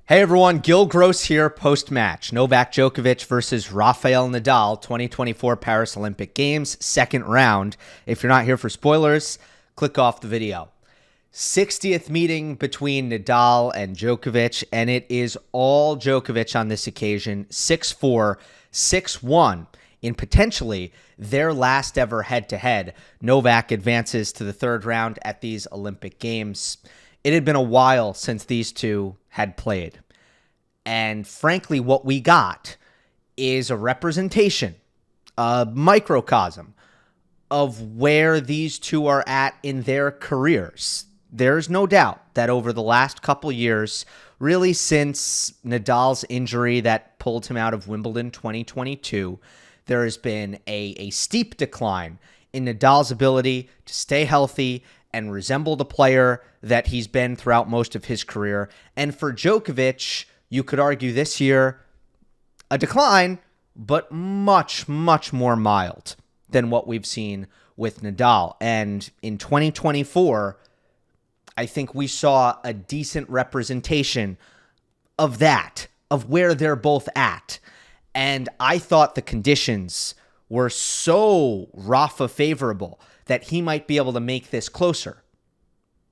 Hey everyone, Gill Gross here post-match. Novak Djokovic versus Rafael Nadal, 2024 Paris Olympic Games, second round. If you're not here for spoilers, click off the video. 60th meeting between Nadal and Djokovic, and it is all Djokovic on this occasion, 6-4, 6-1. In potentially their last ever head-to-head, Novak advances to the third round at these Olympic Games. It had been a while since these two had played. And frankly, what we got is a representation, a microcosm of where these two are at in their careers. There's no doubt that over the last couple years, really since Nadal's injury that pulled him out of Wimbledon 2022, there has been a steep decline in Nadal's ability to stay healthy and resemble the player that he's been throughout most of his career. And for Djokovic, you could argue this year, a decline, but much, much more mild than what we've seen with Nadal. And in 2024, I think we saw a decent representation of that, of where they're both at. And I thought the conditions were so Rafa favorable that he might be able to make this closer.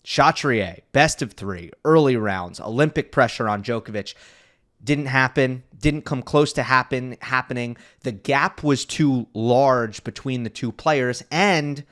Chatrier, best of three, early rounds, Olympic pressure on Djokovic. Didn't happen, didn't come close to happening. The gap was too large between the two players, and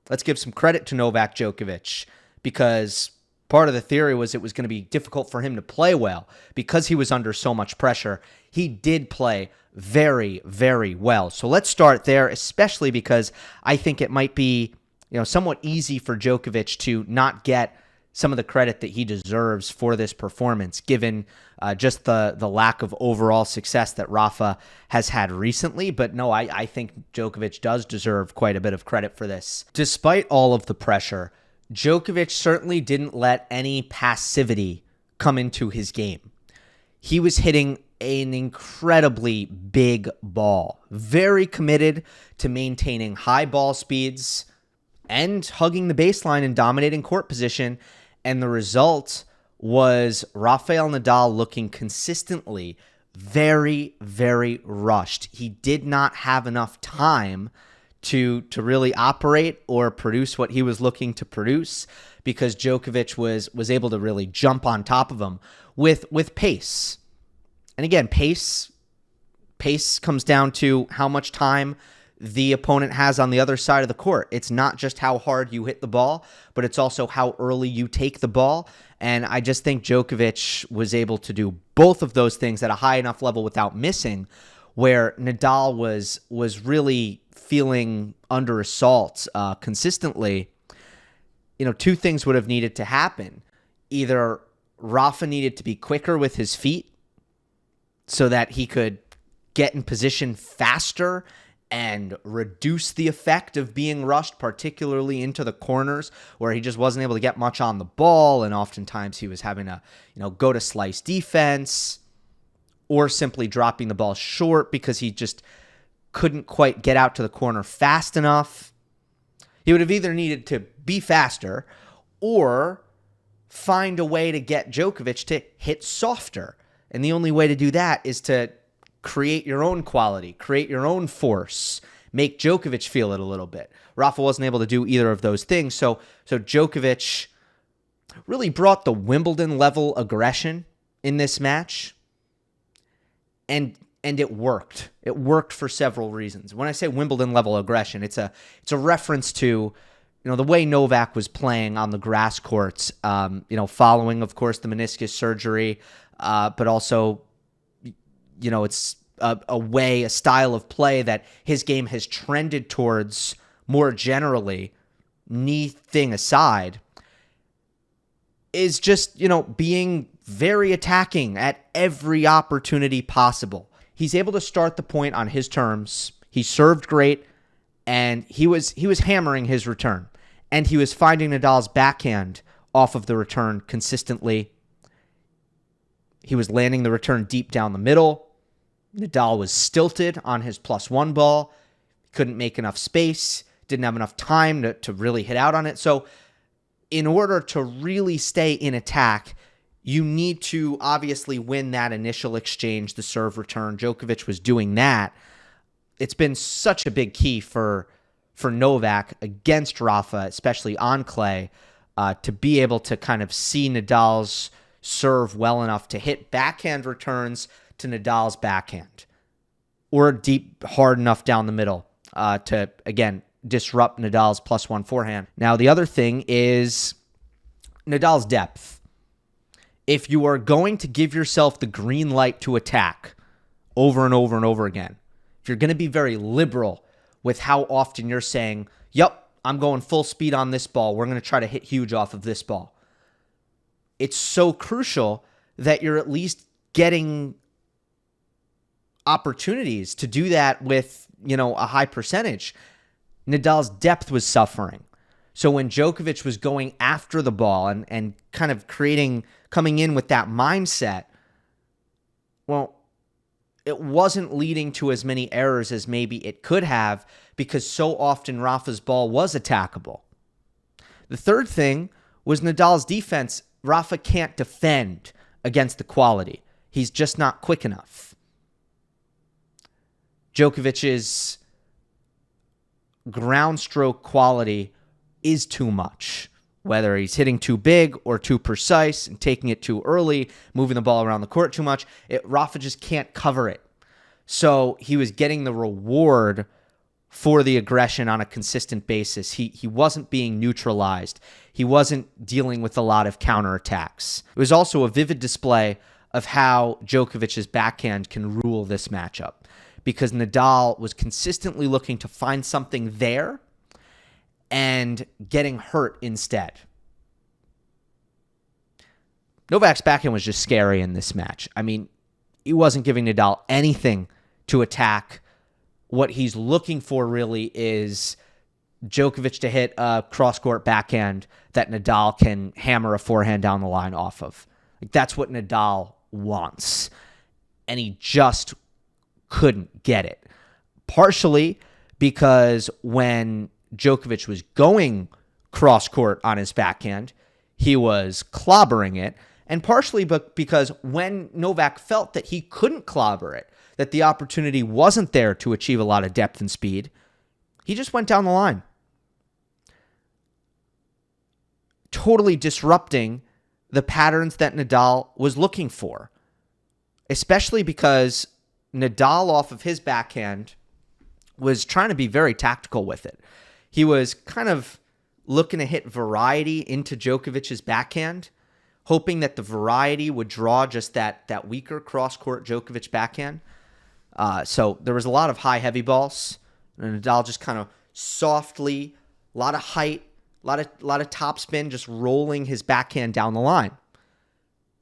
let's give some credit to Novak Djokovic, because part of the theory was it was going to be difficult for him to play well because he was under so much pressure. He did play very, very well. So let's start there, especially because I think it might be, somewhat easy for Djokovic to not get some of the credit that he deserves for this performance, given just the lack of overall success that Rafa has had recently. But no, I think Djokovic does deserve quite a bit of credit for this. Despite all of the pressure, Djokovic certainly didn't let any passivity come into his game. He was hitting an incredibly big ball, very committed to maintaining high ball speeds and hugging the baseline and dominating court position. And the result was Rafael Nadal looking consistently very, very rushed. He did not have enough time to really operate or produce what he was looking to produce, because Djokovic was able to really jump on top of him with pace. And again, pace comes down to how much time the opponent has on the other side of the court. It's not just how hard you hit the ball, but it's also how early you take the ball. And I just think Djokovic was able to do both of those things at a high enough level without missing, where Nadal was really feeling under assault consistently. Two things would have needed to happen. Either Rafa needed to be quicker with his feet so that he could get in position faster and reduce the effect of being rushed, particularly into the corners where he just wasn't able to get much on the ball, and oftentimes he was having to, go to slice defense, or simply dropping the ball short because he just couldn't quite get out to the corner fast enough. He would have either needed to be faster or find a way to get Djokovic to hit softer. And the only way to do that is to create your own quality, create your own force, make Djokovic feel it a little bit. Rafa wasn't able to do either of those things. So Djokovic really brought the Wimbledon level aggression in this match. And it worked. It worked for several reasons. When I say Wimbledon level aggression, it's a reference to the way Novak was playing on the grass courts, following, of course, the meniscus surgery, but also, it's a style of play that his game has trended towards more generally, knee thing aside, is just, being very attacking at every opportunity possible. He's able to start the point on his terms. He served great, and he was hammering his return. And he was finding Nadal's backhand off of the return consistently. He was landing the return deep down the middle. Nadal was stilted on his +1 ball. Couldn't make enough space. Didn't have enough time to really hit out on it. So in order to really stay in attack, You need to obviously win that initial exchange, the serve return. Djokovic was doing that. It's been such a big key for Novak against Rafa, especially on clay, to be able to kind of see Nadal's serve well enough to hit backhand returns to Nadal's backhand, or deep hard enough down the middle to, again, disrupt Nadal's +1 forehand. Now, the other thing is Nadal's depth. If you are going to give yourself the green light to attack over and over and over again, if you're going to be very liberal with how often you're saying, yep, I'm going full speed on this ball, we're going to try to hit huge off of this ball, it's so crucial that you're at least getting opportunities to do that with, a high percentage. Nadal's depth was suffering. So when Djokovic was going after the ball and kind of coming in with that mindset, well, it wasn't leading to as many errors as maybe it could have, because so often Rafa's ball was attackable. The third thing was Nadal's defense. Rafa can't defend against the quality. He's just not quick enough. Djokovic's ground stroke quality is too much, whether he's hitting too big or too precise and taking it too early, moving the ball around the court too much. Rafa just can't cover it. So he was getting the reward for the aggression on a consistent basis. He wasn't being neutralized. He wasn't dealing with a lot of counterattacks. It was also a vivid display of how Djokovic's backhand can rule this matchup, because Nadal was consistently looking to find something there and getting hurt instead. Novak's backhand was just scary in this match. I mean, he wasn't giving Nadal anything to attack. What he's looking for really is Djokovic to hit a cross-court backhand that Nadal can hammer a forehand down the line off of. That's what Nadal wants. And he just couldn't get it. Partially because when Djokovic was going cross-court on his backhand, he was clobbering it, and partially because when Novak felt that he couldn't clobber it, that the opportunity wasn't there to achieve a lot of depth and speed, he just went down the line, totally disrupting the patterns that Nadal was looking for, especially because Nadal off of his backhand was trying to be very tactical with it. He was kind of looking to hit variety into Djokovic's backhand, hoping that the variety would draw just that weaker cross-court Djokovic backhand. So there was a lot of high heavy balls, and Nadal just kind of softly, a lot of height, a lot of topspin, just rolling his backhand down the line.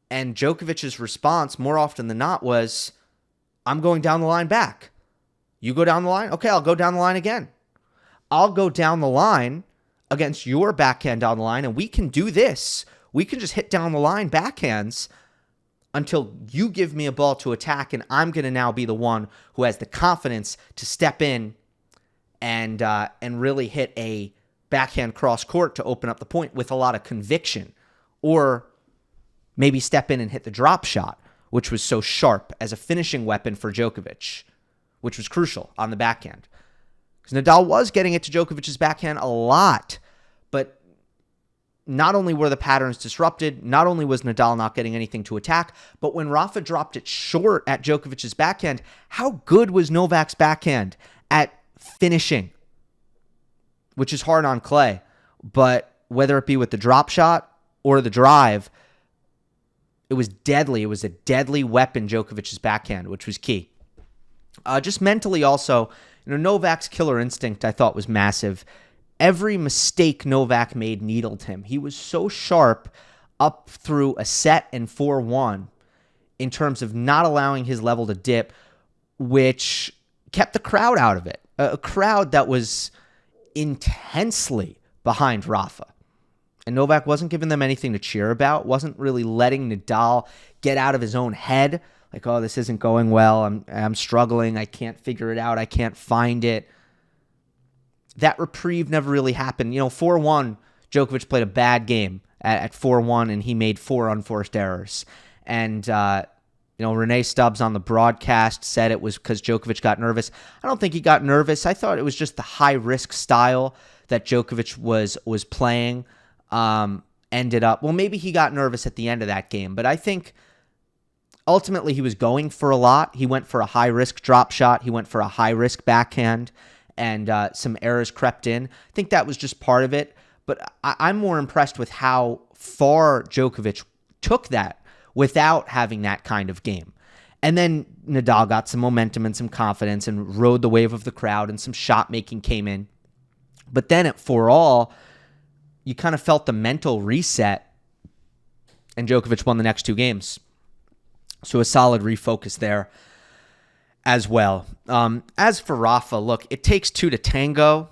And Djokovic's response, more often than not, was, I'm going down the line back. You go down the line? Okay, I'll go down the line again. I'll go down the line against your backhand down the line, and we can do this. We can just hit down the line backhands until you give me a ball to attack, and I'm going to now be the one who has the confidence to step in and really hit a backhand cross court to open up the point with a lot of conviction, or maybe step in and hit the drop shot, which was so sharp as a finishing weapon for Djokovic, which was crucial on the backhand. Because Nadal was getting it to Djokovic's backhand a lot, but not only were the patterns disrupted, not only was Nadal not getting anything to attack, but when Rafa dropped it short at Djokovic's backhand, how good was Novak's backhand at finishing? Which is hard on clay, but whether it be with the drop shot or the drive, it was deadly. It was a deadly weapon, Djokovic's backhand, which was key. Just mentally also, Novak's killer instinct, I thought, was massive. Every mistake Novak made needled him. He was so sharp up through a set and 4-1 in terms of not allowing his level to dip, which kept the crowd out of it. A crowd that was intensely behind Rafa. And Novak wasn't giving them anything to cheer about, wasn't really letting Nadal get out of his own head. Like, oh, this isn't going well. I'm struggling. I can't figure it out. I can't find it. That reprieve never really happened. 4-1, Djokovic played a bad game at 4-1, and he made 4 unforced errors. And, Renee Stubbs on the broadcast said it was because Djokovic got nervous. I don't think he got nervous. I thought it was just the high-risk style that Djokovic was playing ended up. Well, maybe he got nervous at the end of that game, but I think ultimately he was going for a lot. He went for a high-risk drop shot. He went for a high-risk backhand, and some errors crept in. I think that was just part of it, but I'm more impressed with how far Djokovic took that without having that kind of game. And then Nadal got some momentum and some confidence and rode the wave of the crowd, and some shot making came in. But then at 4-all, you kind of felt the mental reset, and Djokovic won the next 2 games. So a solid refocus there as well. As for Rafa, look, it takes 2 to tango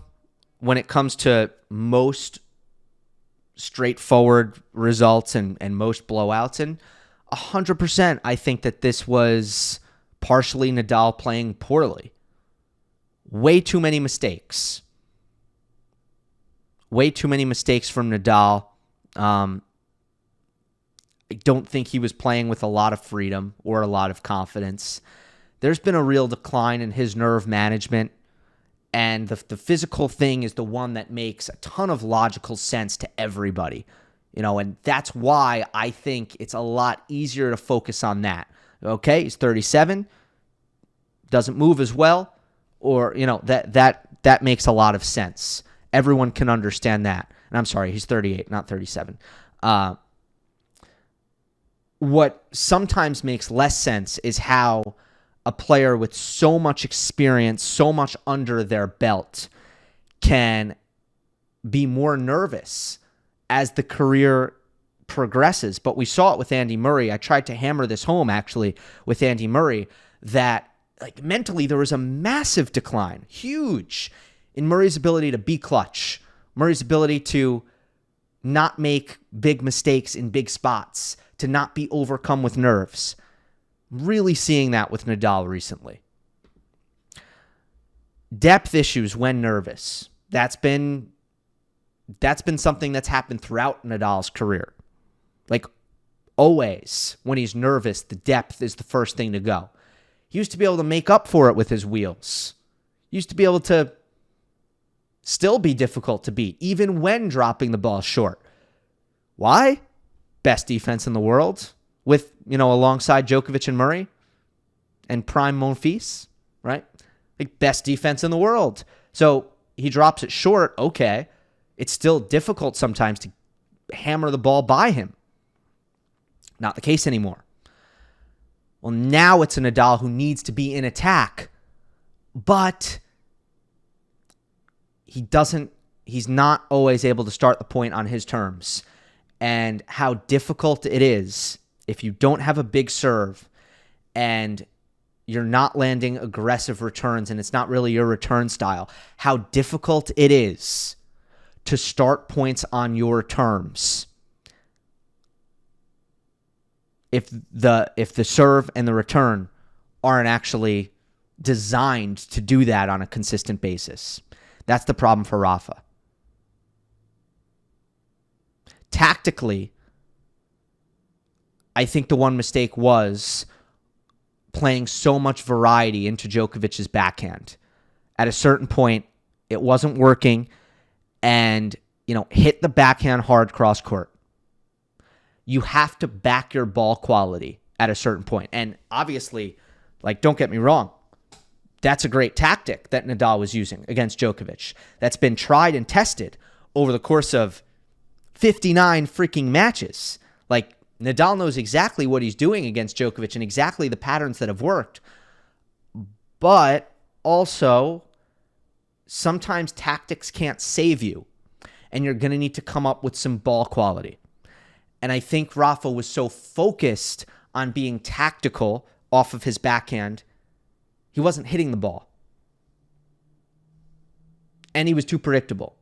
when it comes to most straightforward results and most blowouts. And 100%, I think that this was partially Nadal playing poorly. Way too many mistakes. Way too many mistakes from Nadal. I don't think he was playing with a lot of freedom or a lot of confidence. There's been a real decline in his nerve management, and the physical thing is the one that makes a ton of logical sense to everybody. And that's why I think it's a lot easier to focus on that. Okay, he's 37, doesn't move as well, or that makes a lot of sense. Everyone can understand that. And I'm sorry, he's 38, not 37. What sometimes makes less sense is how a player with so much experience, so much under their belt, can be more nervous as the career progresses. But we saw it with Andy Murray. I tried to hammer this home, actually, with Andy Murray, that mentally there was a massive decline, huge, in Murray's ability to be clutch, Murray's ability to not make big mistakes in big spots, to not be overcome with nerves. Really seeing that with Nadal recently. Depth issues when nervous. That's been something that's happened throughout Nadal's career. Always, when he's nervous, the depth is the first thing to go. He used to be able to make up for it with his wheels. He used to be able to still be difficult to beat, even when dropping the ball short. Why? Best defense in the world, with, alongside Djokovic and Murray and prime Monfils, right? Best defense in the world. So he drops it short, okay. It's still difficult sometimes to hammer the ball by him. Not the case anymore. Well, now it's a Nadal who needs to be in attack, but he's not always able to start the point on his terms. And how difficult it is if you don't have a big serve and you're not landing aggressive returns and it's not really your return style, how difficult it is to start points on your terms if the serve and the return aren't actually designed to do that on a consistent basis. That's the problem for Rafa. Tactically, I think the one mistake was playing so much variety into Djokovic's backhand. At a certain point, it wasn't working, and hit the backhand hard cross court. You have to back your ball quality at a certain point. And obviously, don't get me wrong, that's a great tactic that Nadal was using against Djokovic. That's been tried and tested over the course of 59 freaking matches. Nadal knows exactly what he's doing against Djokovic and exactly the patterns that have worked. But also, sometimes tactics can't save you, and you're going to need to come up with some ball quality. And I think Rafa was so focused on being tactical off of his backhand, he wasn't hitting the ball. And he was too predictable.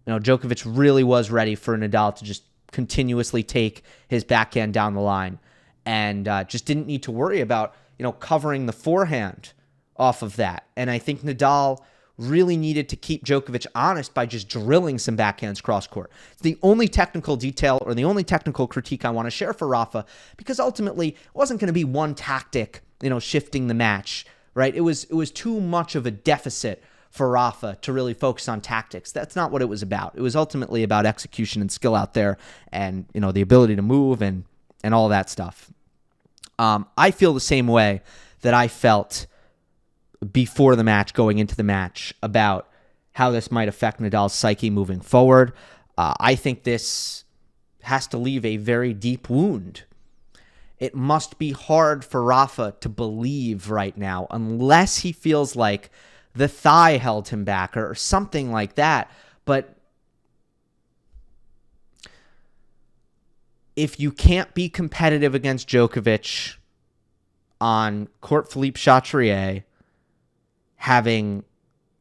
Djokovic really was ready for Nadal to just continuously take his backhand down the line, and just didn't need to worry about, covering the forehand off of that. And I think Nadal really needed to keep Djokovic honest by just drilling some backhands cross court. It's the only technical detail or the only technical critique I want to share for Rafa, because ultimately it wasn't going to be one tactic, shifting the match, right? It was too much of a deficit for Rafa to really focus on tactics. That's not what it was about. It was ultimately about execution and skill out there, and the ability to move and all that stuff. I feel the same way that I felt before the match, going into the match, about how this might affect Nadal's psyche moving forward. I think this has to leave a very deep wound. It must be hard for Rafa to believe right now, unless he feels like the thigh held him back or something like that. But if you can't be competitive against Djokovic on Court Philippe Chatrier, having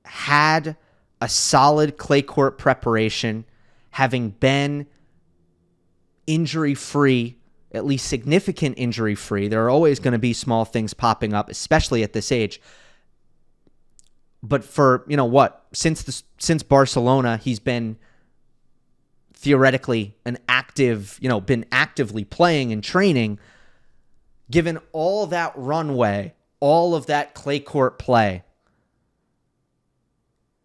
had a solid clay court preparation, having been injury-free, at least significant injury-free. There are always going to be small things popping up, especially at this age. But for, since Barcelona, he's been theoretically been actively playing and training. Given all that runway, all of that clay court play,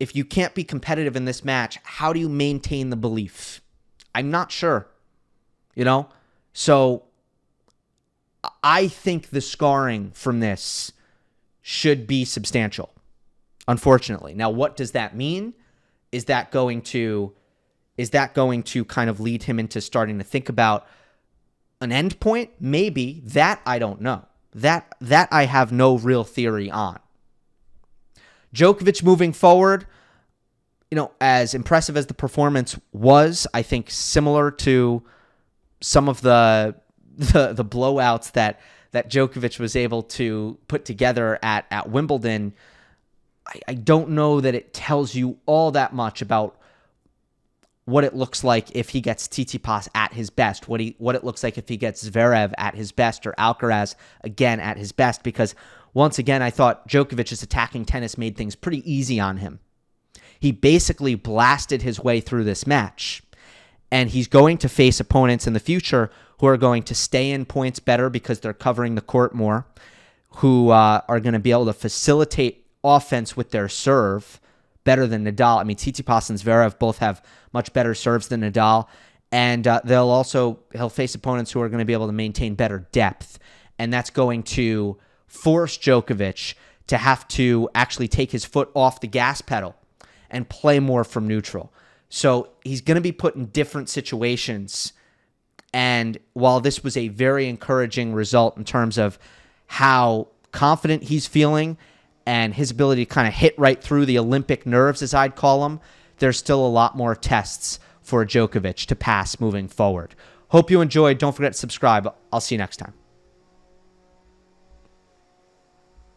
if you can't be competitive in this match, how do you maintain the belief? I'm not sure, So I think the scarring from this should be substantial, unfortunately. Now, what does that mean? Is that going to kind of lead him into starting to think about an end point? Maybe. That I don't know. That I have no real theory on. Djokovic moving forward, as impressive as the performance was, I think similar to some of the blowouts that Djokovic was able to put together at Wimbledon, I don't know that it tells you all that much about what it looks like if he gets Tsitsipas at his best, what it looks like if he gets Zverev at his best, or Alcaraz again at his best, because once again, I thought Djokovic's attacking tennis made things pretty easy on him. He basically blasted his way through this match, and he's going to face opponents in the future who are going to stay in points better because they're covering the court more, who are going to be able to facilitate offense with their serve better than Nadal. I mean, Tsitsipas and Zverev both have much better serves than Nadal, and he'll face opponents who are going to be able to maintain better depth, and that's going to force Djokovic to have to actually take his foot off the gas pedal and play more from neutral. So he's going to be put in different situations, and while this was a very encouraging result in terms of how confident he's feeling and his ability to kind of hit right through the Olympic nerves, as I'd call them, there's still a lot more tests for Djokovic to pass moving forward. Hope you enjoyed. Don't forget to subscribe. I'll see you next time.